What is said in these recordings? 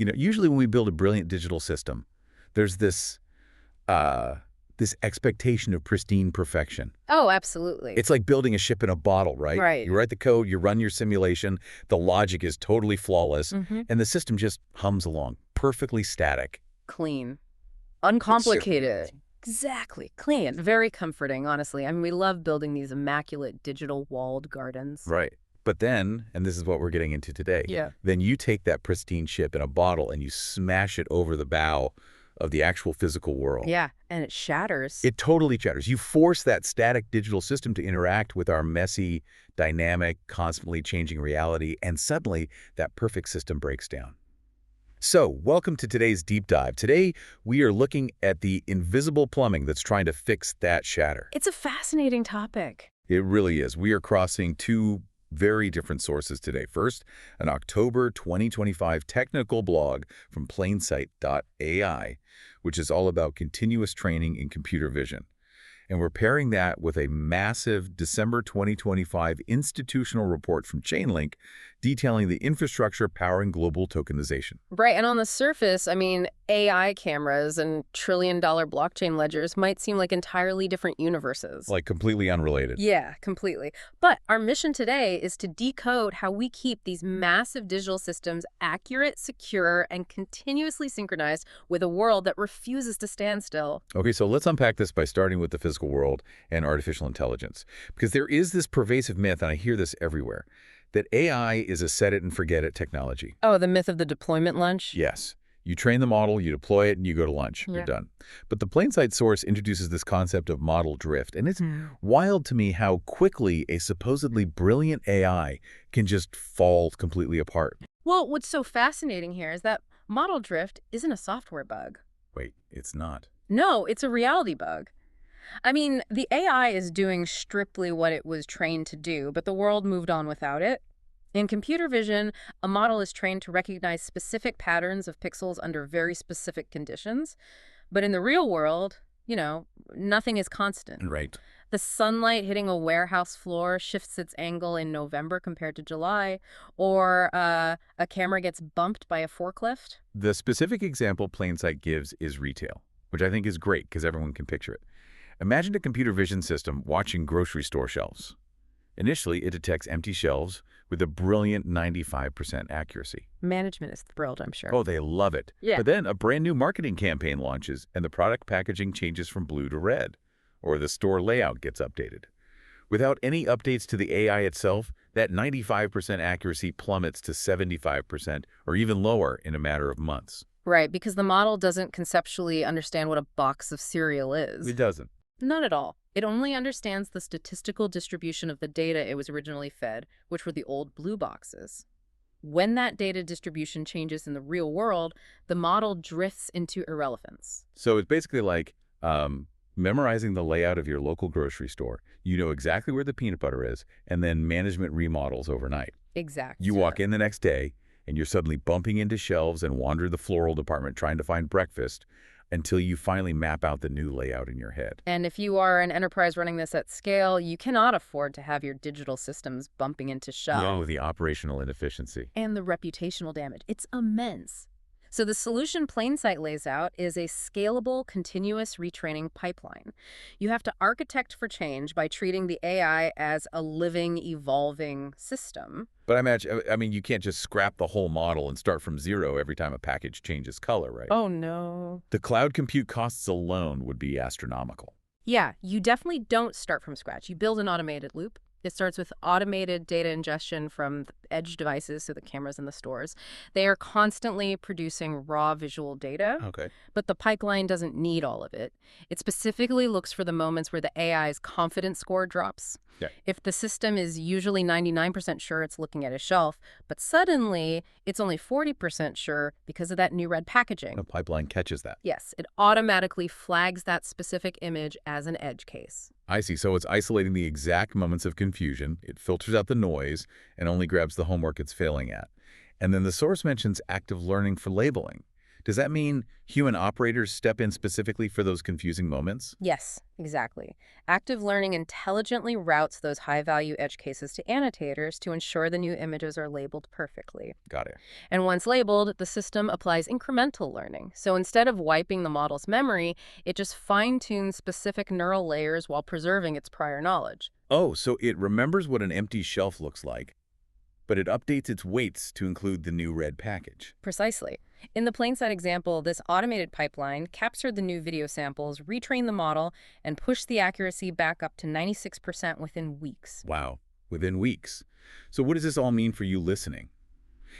Usually when we build a brilliant digital system, there's this expectation of pristine perfection. Oh, absolutely. It's like building a ship in a bottle, right? Right. You write the code, you run your simulation, the logic is totally flawless, Mm-hmm. and the system just hums along, perfectly static. Clean. Uncomplicated. Exactly. Clean. Very comforting, honestly. I mean, we love building these immaculate digital walled gardens. Right. But then, and this is what we're getting into today, Yeah. then you take that pristine ship in a bottle and you smash it over the bow of the actual physical world. Yeah, and it shatters. It totally shatters. You force that static digital system to interact with our messy, dynamic, constantly changing reality, and suddenly that perfect system breaks down. So, welcome to today's deep dive. Today, we are looking at the invisible plumbing that's trying to fix that shatter. It's a fascinating topic. It really is. We are crossing two very different sources today. First, an October 2025 technical blog from plainsight.ai, which is all about continuous training in computer vision. And we're pairing that with a massive December 2025 institutional report from Chainlink detailing the infrastructure powering global tokenization. Right, and on the surface, I mean, AI cameras and trillion-dollar blockchain ledgers might seem like entirely different universes. Like completely unrelated. Yeah, completely. But our mission today is to decode how we keep these massive digital systems accurate, secure, and continuously synchronized with a world that refuses to stand still. Okay, so let's unpack this by starting with the physical world and artificial intelligence. Because there is this pervasive myth, and I hear this everywhere, that AI is a set-it-and-forget-it technology. Oh, the myth of the deployment lunch? Yes. You train the model, you deploy it, and you go to lunch. Yeah. You're done. But the Plainsight source introduces this concept of model drift, and it's wild to me how quickly a supposedly brilliant AI can just fall completely apart. Well, what's so fascinating here is that model drift isn't a software bug. Wait, it's not. No, it's a reality bug. I mean, the AI is doing strictly what it was trained to do, but the world moved on without it. In computer vision, a model is trained to recognize specific patterns of pixels under very specific conditions. But in the real world, nothing is constant. Right. The sunlight hitting a warehouse floor shifts its angle in November compared to July, or a camera gets bumped by a forklift. The specific example Plainsight gives is retail, which I think is great because everyone can picture it. Imagine a computer vision system watching grocery store shelves. Initially, it detects empty shelves with a brilliant 95% accuracy. Management is thrilled, I'm sure. Oh, they love it. Yeah. But then a brand new marketing campaign launches and the product packaging changes from blue to red, or the store layout gets updated. Without any updates to the AI itself, that 95% accuracy plummets to 75% or even lower in a matter of months. Right, because the model doesn't conceptually understand what a box of cereal is. It doesn't. Not at all. It only understands the statistical distribution of the data it was originally fed, which were the old blue boxes. When that data distribution changes in the real world, the model drifts into irrelevance. So it's basically like memorizing the layout of your local grocery store. You know exactly where the peanut butter is, and then management remodels overnight. Exactly. You walk in the next day, and you're suddenly bumping into shelves and wander the floral department trying to find breakfast until you finally map out the new layout in your head. And if you are an enterprise running this at scale, you cannot afford to have your digital systems bumping into shelves. Oh, the operational inefficiency. And the reputational damage. It's immense. So the solution Plainsight lays out is a scalable, continuous retraining pipeline. You have to architect for change by treating the AI as a living, evolving system. But I mean, you can't just scrap the whole model and start from zero every time a package changes color, right? Oh, no. The cloud compute costs alone would be astronomical. Yeah, you definitely don't start from scratch. You build an automated loop. It starts with automated data ingestion from the edge devices, so the cameras in the stores. They are constantly producing raw visual data, Okay. but the pipeline doesn't need all of it. It specifically looks for the moments where the AI's confidence score drops. Yeah. If the system is usually 99% sure it's looking at a shelf, but suddenly it's only 40% sure because of that new red packaging. The pipeline catches that. Yes, it automatically flags that specific image as an edge case. I see. So it's isolating the exact moments of confusion. It filters out the noise and only grabs the homework it's failing at. And then the source mentions active learning for labeling. Does that mean human operators step in specifically for those confusing moments? Yes, exactly. Active learning intelligently routes those high-value edge cases to annotators to ensure the new images are labeled perfectly. Got it. And once labeled, the system applies incremental learning. So instead of wiping the model's memory, it just fine-tunes specific neural layers while preserving its prior knowledge. Oh, so it remembers what an empty shelf looks like, but it updates its weights to include the new red package. Precisely. In the plain sight example, this automated pipeline captured the new video samples, retrained the model, and pushed the accuracy back up to 96% within weeks. Wow, within weeks. So what does this all mean for you listening?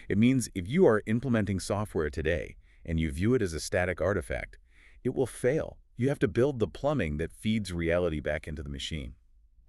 It means if you are implementing software today and you view it as a static artifact, it will fail. You have to build the plumbing that feeds reality back into the machine.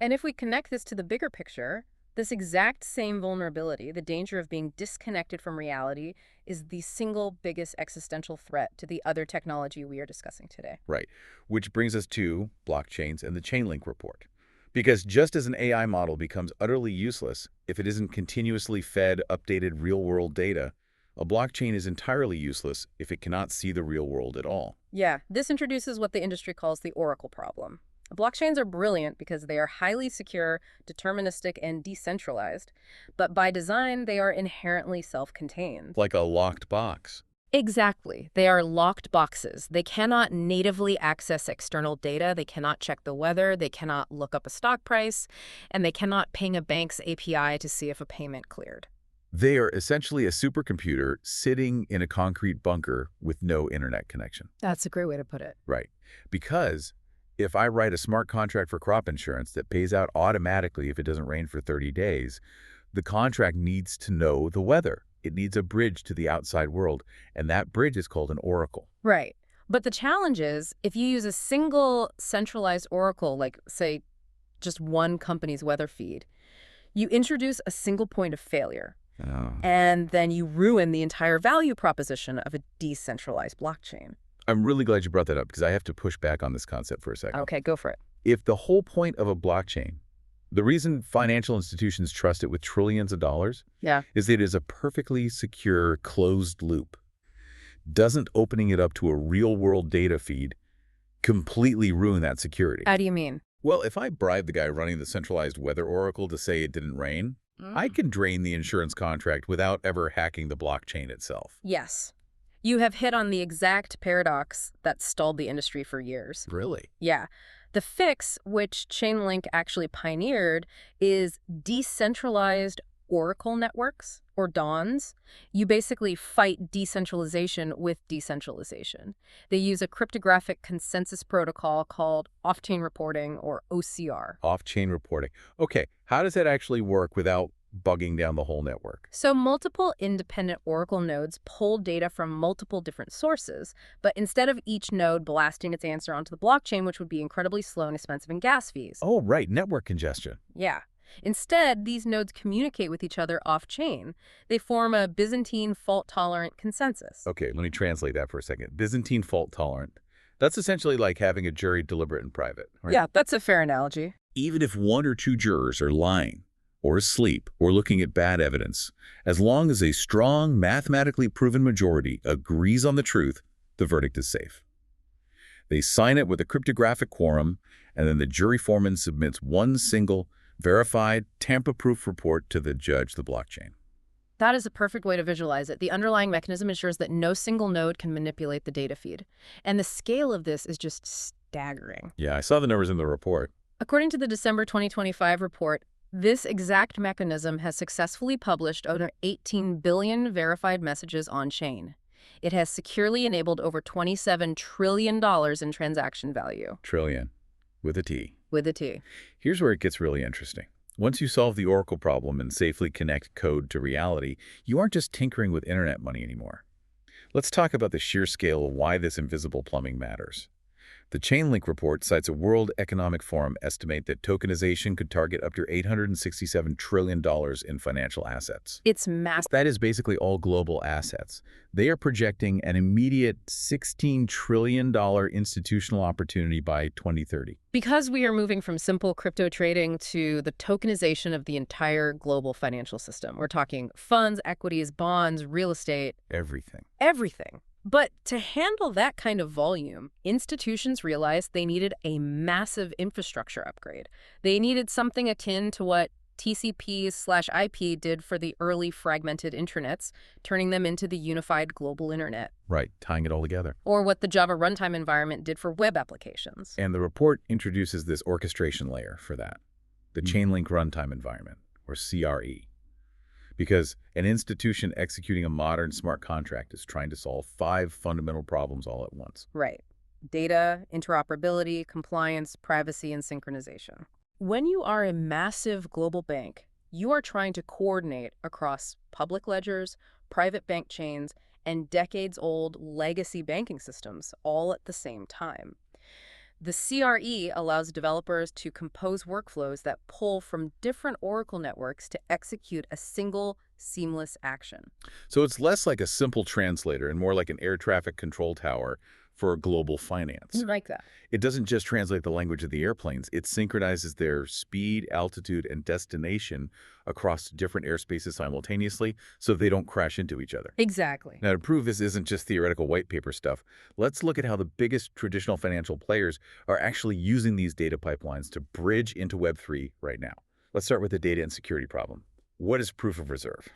And if we connect this to the bigger picture, this exact same vulnerability, the danger of being disconnected from reality, is the single biggest existential threat to the other technology we are discussing today. Right, which brings us to blockchains and the Chainlink report. Because just as an AI model becomes utterly useless if it isn't continuously fed updated real-world data, a blockchain is entirely useless if it cannot see the real world at all. Yeah, this introduces what the industry calls the oracle problem. Blockchains are brilliant because they are highly secure, deterministic, and decentralized. But by design, they are inherently self-contained. Like a locked box. Exactly. They are locked boxes. They cannot natively access external data. They cannot check the weather. They cannot look up a stock price. And they cannot ping a bank's API to see if a payment cleared. They are essentially a supercomputer sitting in a concrete bunker with no internet connection. That's a great way to put it. Right. Because if I write a smart contract for crop insurance that pays out automatically if it doesn't rain for 30 days, the contract needs to know the weather. It needs a bridge to the outside world, and that bridge is called an oracle. Right. But the challenge is, if you use a single centralized oracle, like, say, just one company's weather feed, you introduce a single point of failure. Oh. And then you ruin the entire value proposition of a decentralized blockchain. I'm really glad you brought that up because I have to push back on this concept for a second. Okay, go for it. If the whole point of a blockchain, the reason financial institutions trust it with trillions of dollars, is that it is a perfectly secure closed loop. Doesn't opening it up to a real-world data feed completely ruin that security? How do you mean? Well, if I bribe the guy running the centralized weather oracle to say it didn't rain, I can drain the insurance contract without ever hacking the blockchain itself. Yes. You have hit on the exact paradox that stalled the industry for years. Really? Yeah. The fix, which Chainlink actually pioneered, is decentralized oracle networks, or DONs. You basically fight decentralization with decentralization. They use a cryptographic consensus protocol called off-chain reporting, or OCR. Off-chain reporting. Okay, how does that actually work without bugging down the whole network? So multiple independent oracle nodes pull data from multiple different sources, but instead of each node blasting its answer onto the blockchain, which would be incredibly slow and expensive in gas fees. Oh, right, network congestion. Yeah. Instead, these nodes communicate with each other off-chain. They form a Byzantine fault-tolerant consensus. Okay, let me translate that for a second. Byzantine fault-tolerant. That's essentially like having a jury deliberate in private, right? Yeah, that's a fair analogy. Even if one or two jurors are lying, or asleep, or looking at bad evidence, as long as a strong, mathematically proven majority agrees on the truth, the verdict is safe. They sign it with a cryptographic quorum, and then the jury foreman submits one single, verified, tamper-proof report to the judge, the blockchain. That is a perfect way to visualize it. The underlying mechanism ensures that no single node can manipulate the data feed. And the scale of this is just staggering. Yeah, I saw the numbers in the report. According to the December 2025 report, this exact mechanism has successfully published over 18 billion verified messages on-chain. It has securely enabled over $27 trillion in transaction value. Trillion. With a T. With a T. Here's where it gets really interesting. Once you solve the oracle problem and safely connect code to reality, you aren't just tinkering with internet money anymore. Let's talk about the sheer scale of why this invisible plumbing matters. The Chainlink report cites a World Economic Forum estimate that tokenization could target up to $867 trillion in financial assets. It's massive. That is basically all global assets. They are projecting an immediate $16 trillion institutional opportunity by 2030. Because we are moving from simple crypto trading to the tokenization of the entire global financial system. We're talking funds, equities, bonds, real estate. Everything. Everything. But to handle that kind of volume, institutions realized they needed a massive infrastructure upgrade. They needed something akin to what TCP/IP did for the early fragmented intranets, turning them into the unified global internet, Right, tying it all together. or what the Java runtime environment did for web applications. And the report introduces this orchestration layer for that, the chain link runtime environment, or CRE. Because an institution executing a modern smart contract is trying to solve 5 fundamental problems all at once. Right. Data, interoperability, compliance, privacy, and synchronization. When you are a massive global bank, you are trying to coordinate across public ledgers, private bank chains, and decades-old legacy banking systems all at the same time. The CRE allows developers to compose workflows that pull from different Oracle networks to execute a single, seamless action. So it's less like a simple translator and more like an air traffic control tower for global finance. Like that. It doesn't just translate the language of the airplanes, it synchronizes their speed, altitude, and destination across different airspaces simultaneously so they don't crash into each other. Exactly. Now, to prove this isn't just theoretical white paper stuff, let's look at how the biggest traditional financial players are actually using these data pipelines to bridge into Web3 right now. Let's start with the data and security problem. What is proof of reserve?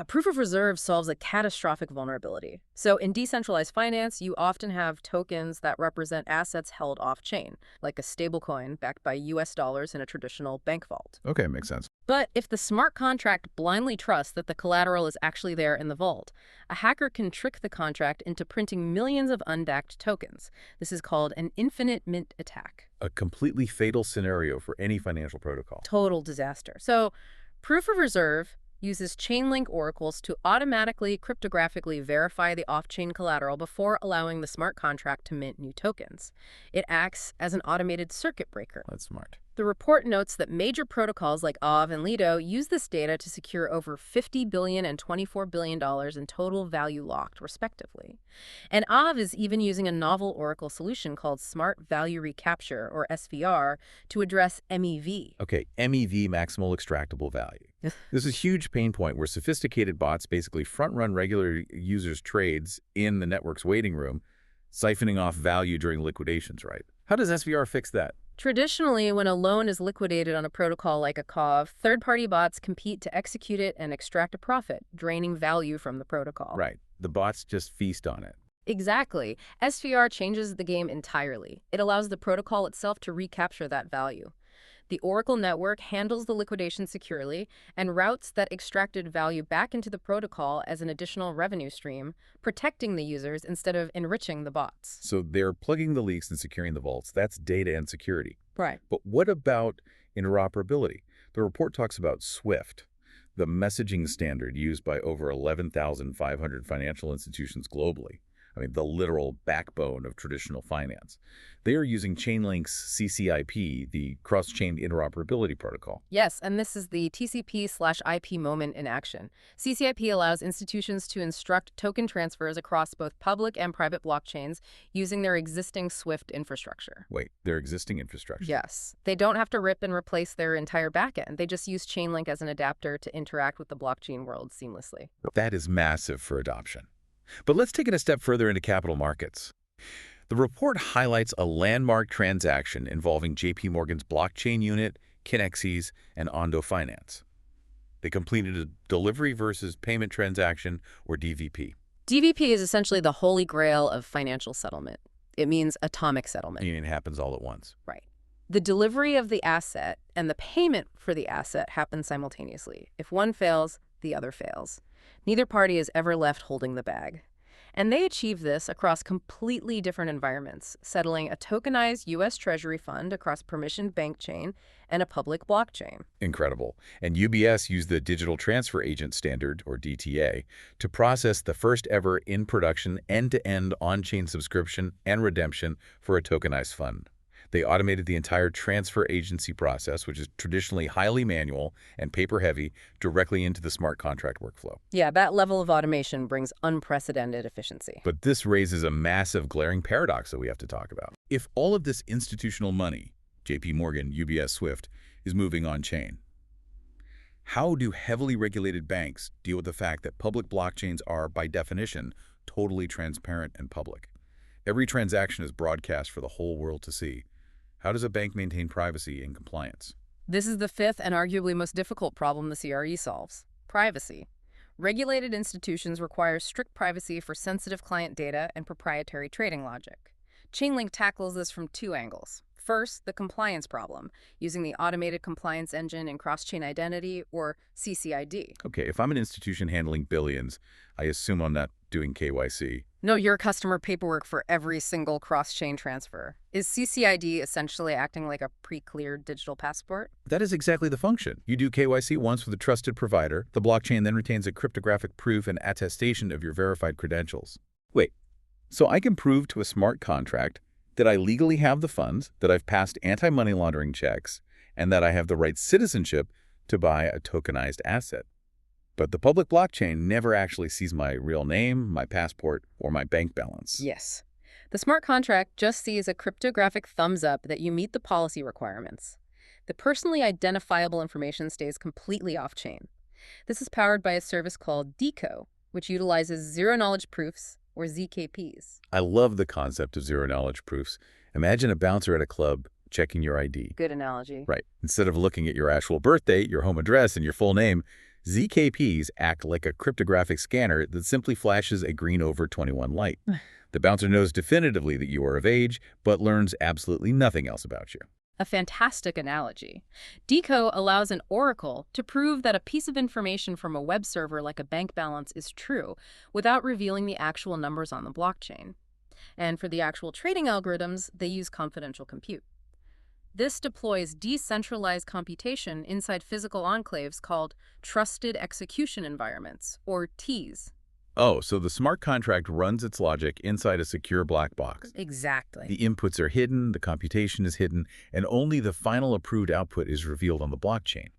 Proof of reserve solves a catastrophic vulnerability. So in decentralized finance, you often have tokens that represent assets held off-chain, like a stablecoin backed by US dollars in a traditional bank vault. Okay, makes sense. But if the smart contract blindly trusts that the collateral is actually there in the vault, a hacker can trick the contract into printing millions of unbacked tokens. This is called an infinite mint attack. A completely fatal scenario for any financial protocol. Total disaster. So proof of reserve uses chain-link oracles to automatically cryptographically verify the off-chain collateral before allowing the smart contract to mint new tokens. It acts as an automated circuit breaker. That's smart. The report notes that major protocols like Aave and Lido use this data to secure over $50 billion and $24 billion in total value locked, respectively. And Aave is even using a novel Oracle solution called Smart Value Recapture, or SVR, to address MEV. Okay, MEV, maximal extractable value. This is a huge pain point where sophisticated bots basically front-run regular users' trades in the network's waiting room, siphoning off value during liquidations, right? How does SVR fix that? Traditionally, when a loan is liquidated on a protocol like a COV, third-party bots compete to execute it and extract a profit, draining value from the protocol. Right. The bots just feast on it. Exactly. SVR changes the game entirely. It allows the protocol itself to recapture that value. The Oracle network handles the liquidation securely and routes that extracted value back into the protocol as an additional revenue stream, protecting the users instead of enriching the bots. So they're plugging the leaks and securing the vaults. That's data and security. Right. But what about interoperability? The report talks about SWIFT, the messaging standard used by over 11,500 financial institutions globally. I mean, the literal backbone of traditional finance. They are using Chainlink's CCIP, the cross-chain interoperability protocol. Yes, and this is the TCP/IP moment in action. CCIP allows institutions to instruct token transfers across both public and private blockchains using their existing SWIFT infrastructure. Wait, their existing infrastructure? Yes. They don't have to rip and replace their entire backend. They just use Chainlink as an adapter to interact with the blockchain world seamlessly. That is massive for adoption. But let's take it a step further into capital markets. The report highlights a landmark transaction involving JP Morgan's blockchain unit, Kinexys, and Ondo Finance. They completed a delivery versus payment transaction, or DVP. DVP is essentially the holy grail of financial settlement. It means atomic settlement. Meaning it happens all at once. Right. The delivery of the asset and the payment for the asset happen simultaneously. If one fails, the other fails. Neither party is ever left holding the bag. And they achieve this across completely different environments, settling a tokenized U.S. Treasury fund across permissioned bank chain and a public blockchain. Incredible. And UBS used the Digital Transfer Agent Standard, or DTA, to process the first ever in-production end-to-end on-chain subscription and redemption for a tokenized fund. They automated the entire transfer agency process, which is traditionally highly manual and paper-heavy, directly into the smart contract workflow. Yeah, that level of automation brings unprecedented efficiency. But this raises a massive glaring paradox that we have to talk about. If all of this institutional money, JP Morgan, UBS, SWIFT, is moving on-chain, how do heavily regulated banks deal with the fact that public blockchains are, by definition, totally transparent and public. Every transaction is broadcast for the whole world to see. How does a bank maintain privacy and compliance? This is the fifth and arguably most difficult problem the CRE solves: privacy. Regulated institutions require strict privacy for sensitive client data and proprietary trading logic. Chainlink tackles this from two angles. First, the compliance problem, using the Automated Compliance Engine and Cross-Chain Identity, or CCID. Okay, if I'm an institution handling billions, I assume I'm not doing KYC. Know your customer paperwork for every single cross-chain transfer. Is CCID essentially acting like a pre-cleared digital passport? That is exactly the function. You do KYC once with a trusted provider. The blockchain then retains a cryptographic proof and attestation of your verified credentials. Wait, so I can prove to a smart contract that I legally have the funds, that I've passed anti-money laundering checks, and that I have the right citizenship to buy a tokenized asset. But the public blockchain never actually sees my real name, my passport, or my bank balance. Yes. The smart contract just sees a cryptographic thumbs up that you meet the policy requirements. The personally identifiable information stays completely off-chain. This is powered by a service called DECO, which utilizes zero-knowledge proofs, or ZKPs. I love the concept of zero-knowledge proofs. Imagine a bouncer at a club checking your ID. Good analogy. Right. Instead of looking at your actual birth date, your home address, and your full name, ZKPs act like a cryptographic scanner that simply flashes a green over 21 light. The bouncer knows definitively that you are of age, but learns absolutely nothing else about you. A fantastic analogy. DECO allows an oracle to prove that a piece of information from a web server like a bank balance is true without revealing the actual numbers on the blockchain. And for the actual trading algorithms, they use confidential compute. This deploys decentralized computation inside physical enclaves called Trusted Execution Environments, or TEEs. Oh, so the smart contract runs its logic inside a secure black box. Exactly. The inputs are hidden, the computation is hidden, and only the final approved output is revealed on the blockchain.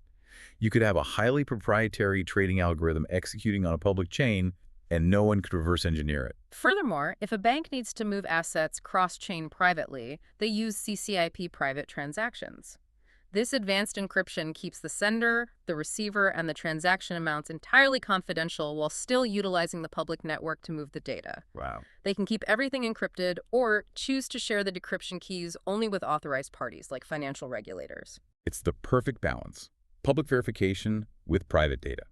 You could have a highly proprietary trading algorithm executing on a public chain, and no one could reverse engineer it. Furthermore, if a bank needs to move assets cross-chain privately, they use CCIP private transactions. This advanced encryption keeps the sender, the receiver, and the transaction amounts entirely confidential while still utilizing the public network to move the data. Wow. They can keep everything encrypted or choose to share the decryption keys only with authorized parties, like financial regulators. It's the perfect balance. Public verification with private data.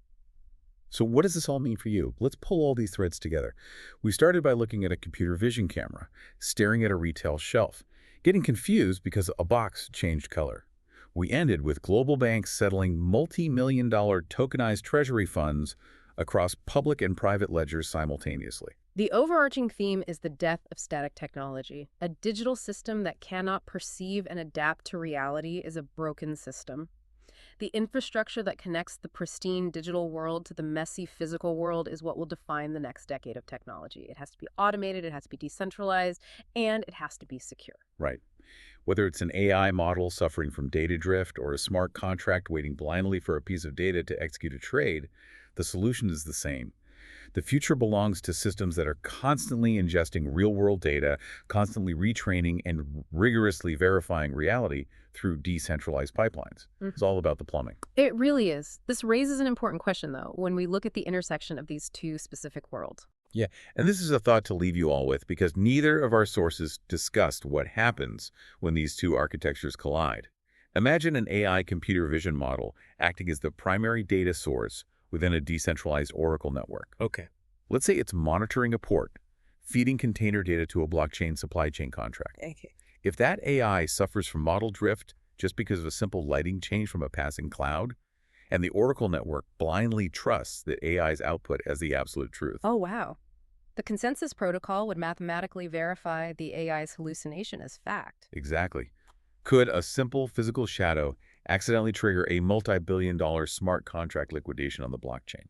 So what does this all mean for you? Let's pull all these threads together. We started by looking at a computer vision camera, staring at a retail shelf, getting confused because a box changed color. We ended with global banks settling multi-million-dollar tokenized treasury funds across public and private ledgers simultaneously. The overarching theme is the death of static technology. A digital system that cannot perceive and adapt to reality is a broken system. The infrastructure that connects the pristine digital world to the messy physical world is what will define the next decade of technology. It has to be automated, it has to be decentralized, and it has to be secure. Right. Whether it's an AI model suffering from data drift or a smart contract waiting blindly for a piece of data to execute a trade, the solution is the same. The future belongs to systems that are constantly ingesting real-world data, constantly retraining and rigorously verifying reality through decentralized pipelines. It's all about the plumbing. It really is. This raises an important question, though, when we look at the intersection of these two specific worlds. Yeah, and this is a thought to leave you all with, because neither of our sources discussed what happens when these two architectures collide. Imagine an AI computer vision model acting as the primary data source within a decentralized Oracle network. Okay. Let's say it's monitoring a port, feeding container data to a blockchain supply chain contract. Okay. If that AI suffers from model drift just because of a simple lighting change from a passing cloud, and the Oracle network blindly trusts that AI's output as the absolute truth. Oh, wow. The consensus protocol would mathematically verify the AI's hallucination as fact. Exactly. Could a simple physical shadow accidentally trigger a multi-billion-dollar smart contract liquidation on the blockchain?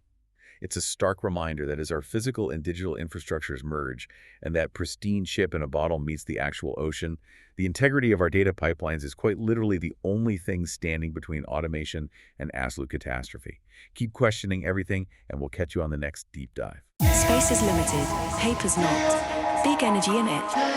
It's a stark reminder that as our physical and digital infrastructures merge and that pristine ship in a bottle meets the actual ocean, the integrity of our data pipelines is quite literally the only thing standing between automation and absolute catastrophe. Keep questioning everything, and we'll catch you on the next deep dive. Space is limited, paper's not. Big energy in it.